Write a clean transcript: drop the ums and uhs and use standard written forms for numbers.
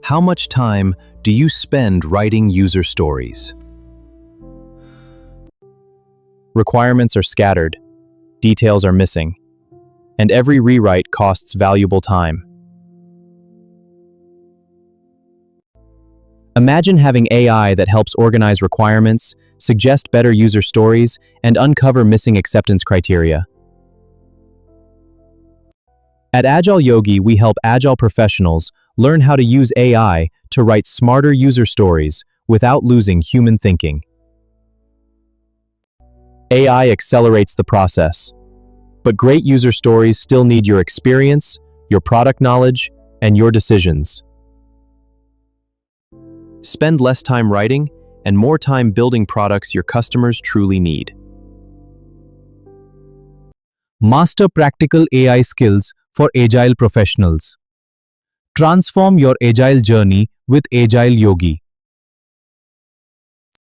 How much time do you spend writing user stories? Requirements are scattered, details are missing, and every rewrite costs valuable time. Imagine having AI that helps organize requirements, suggest better user stories, and uncover missing acceptance criteria. At Agile Yogi, we help Agile professionals learn how to use AI to write smarter user stories without losing human thinking. AI accelerates the process, but great user stories still need your experience, your product knowledge, and your decisions. Spend less time writing and more time building products your customers truly need. Master practical AI skills for Agile professionals. Transform your Agile journey with Agile Yogi.